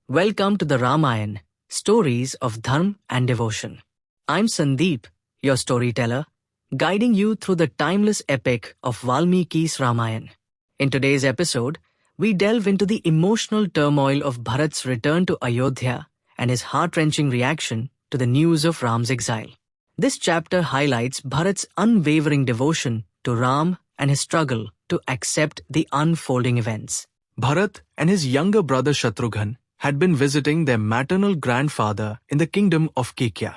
Welcome to the Ramayan, stories of Dharm and devotion. I'm Sandeep, your storyteller, guiding you through the timeless epic of Valmiki's Ramayan. In today's episode, we delve into the emotional turmoil of Bharat's return to Ayodhya and his heart-wrenching reaction to the news of Ram's exile. This chapter highlights Bharat's unwavering devotion to Ram and his struggle to accept the unfolding events. Bharat and his younger brother Shatrughan had been visiting their maternal grandfather in the kingdom of Kaikeyi.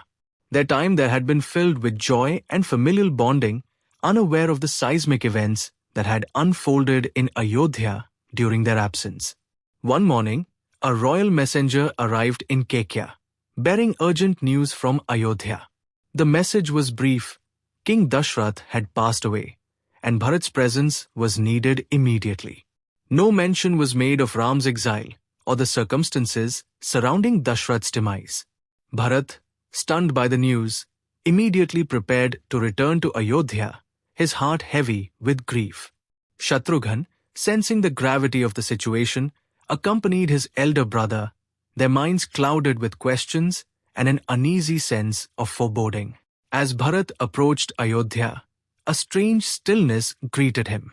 Their time there had been filled with joy and familial bonding, unaware of the seismic events that had unfolded in Ayodhya during their absence. One morning, a royal messenger arrived in Kaikeyi, bearing urgent news from Ayodhya. The message was brief. King Dasharath had passed away, and Bharat's presence was needed immediately. No mention was made of Ram's exile or the circumstances surrounding Dasharath's demise. Bharat, stunned by the news, immediately prepared to return to Ayodhya, his heart heavy with grief. Shatrughan, sensing the gravity of the situation, accompanied his elder brother, their minds clouded with questions and an uneasy sense of foreboding. As Bharat approached Ayodhya, a strange stillness greeted him.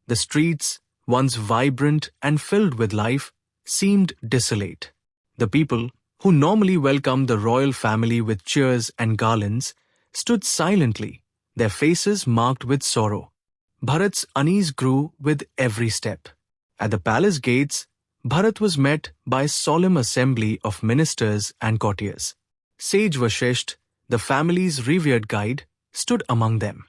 The streets, once vibrant and filled with life, seemed desolate. The people, who normally welcomed the royal family with cheers and garlands, stood silently, their faces marked with sorrow. Bharat's unease grew with every step. At the palace gates, Bharat was met by a solemn assembly of ministers and courtiers. Sage Vashisht, the family's revered guide, stood among them.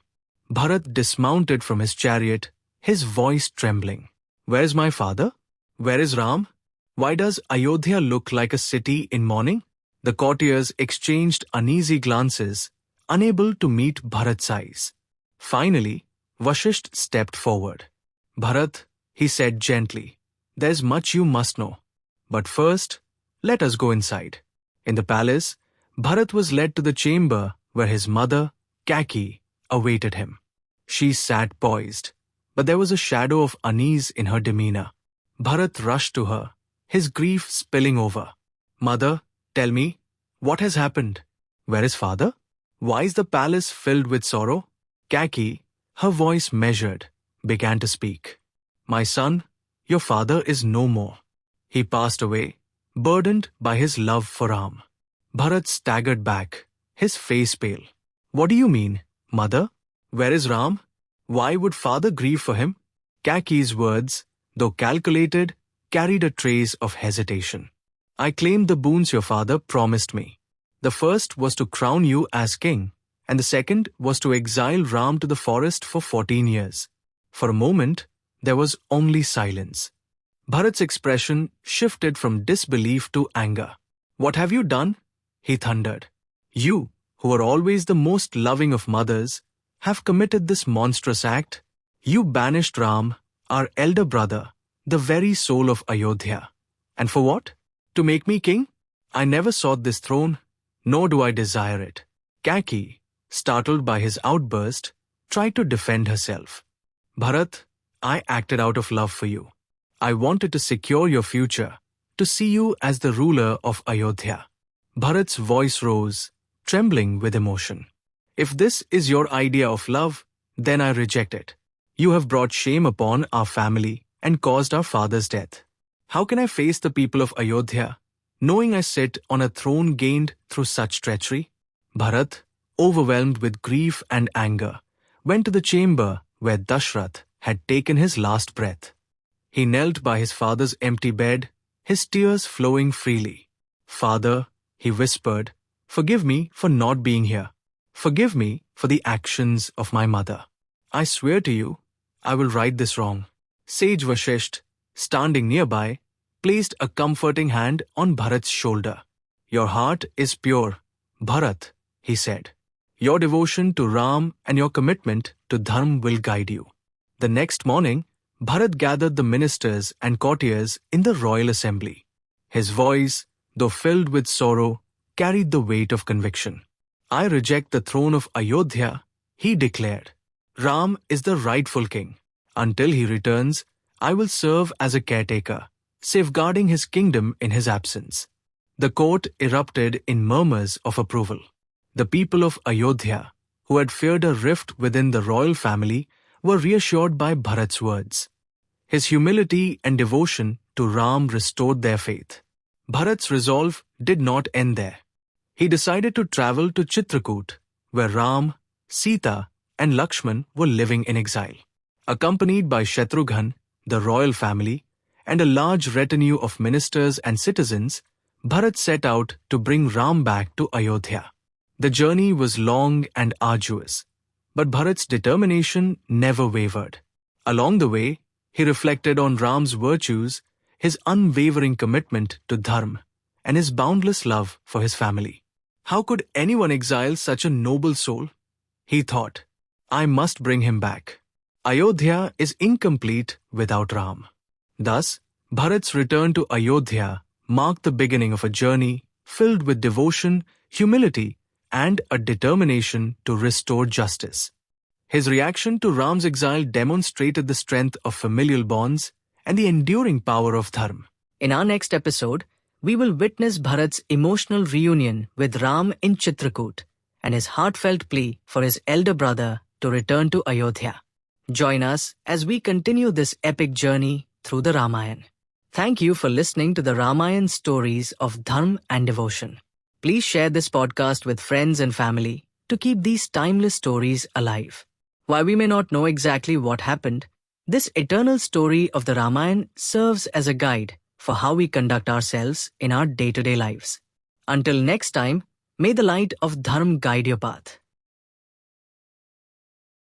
Bharat dismounted from his chariot, his voice trembling. "Where's my father? Where is Ram? Why does Ayodhya look like a city in mourning?" The courtiers exchanged uneasy glances, unable to meet Bharat's eyes. Finally, Vashisht stepped forward. "Bharat," he said gently, "there's much you must know. But first, let us go inside." In the palace, Bharat was led to the chamber where his mother, Kaikeyi, awaited him. She sat poised, but there was a shadow of unease in her demeanor. Bharat rushed to her, his grief spilling over. "Mother, tell me, what has happened? Where is father? Why is the palace filled with sorrow?" Kaikeyi, her voice measured, began to speak. "My son, your father is no more. He passed away, burdened by his love for Ram." Bharat staggered back, his face pale. "What do you mean, mother? Where is Ram? Why would father grieve for him?" Kaikeyi's words, though calculated, carried a trace of hesitation. "I claimed the boons your father promised me. The first was to crown you as king, and the second was to exile Ram to the forest for 14 years. For a moment, there was only silence. Bharat's expression shifted from disbelief to anger. "What have you done?" he thundered. "You, who were always the most loving of mothers, have committed this monstrous act. You banished Ram, our elder brother, the very soul of Ayodhya. And for what? To make me king? I never sought this throne, nor do I desire it." Kaikeyi, startled by his outburst, tried to defend herself. "Bharat, I acted out of love for you. I wanted to secure your future, to see you as the ruler of Ayodhya." Bharat's voice rose, trembling with emotion. "If this is your idea of love, then I reject it. You have brought shame upon our family and caused our father's death. How can I face the people of Ayodhya, knowing I sit on a throne gained through such treachery?" Bharat, overwhelmed with grief and anger, went to the chamber where Dasharath had taken his last breath. He knelt by his father's empty bed, his tears flowing freely. "Father," he whispered, "forgive me for not being here. Forgive me for the actions of my mother. I swear to you, I will right this wrong." Sage Vashisht, standing nearby, placed a comforting hand on Bharat's shoulder. "Your heart is pure, Bharat," he said. "Your devotion to Ram and your commitment to Dharm will guide you." The next morning, Bharat gathered the ministers and courtiers in the royal assembly. His voice, though filled with sorrow, carried the weight of conviction. "I reject the throne of Ayodhya," he declared. "Ram is the rightful king. Until he returns, I will serve as a caretaker, safeguarding his kingdom in his absence. The court erupted in murmurs of approval. The people of Ayodhya, who had feared a rift within the royal family, were reassured by Bharat's words. His humility and devotion to Ram restored their faith. Bharat's resolve did not end there. He decided to travel to Chitrakoot, where Ram, Sita, and Lakshman were living in exile. Accompanied by Shatrughan, the royal family, and a large retinue of ministers and citizens, Bharat set out to bring Ram back to Ayodhya. The journey was long and arduous, but Bharat's determination never wavered. Along the way, he reflected on Ram's virtues, his unwavering commitment to Dharm, and his boundless love for his family. How could anyone exile such a noble soul? He thought, I must bring him back. Ayodhya is incomplete without Ram. Thus, Bharat's return to Ayodhya marked the beginning of a journey filled with devotion, humility, and a determination to restore justice. His reaction to Ram's exile demonstrated the strength of familial bonds and the enduring power of Dharm. In our next episode, we will witness Bharat's emotional reunion with Ram in Chitrakoot and his heartfelt plea for his elder brother to return to Ayodhya. Join us as we continue this epic journey through the Ramayana. Thank you for listening to the Ramayana stories of Dharm and devotion. Please share this podcast with friends and family to keep these timeless stories alive. While we may not know exactly what happened, this eternal story of the Ramayana serves as a guide for how we conduct ourselves in our day-to-day lives. Until next time, may the light of Dharm guide your path.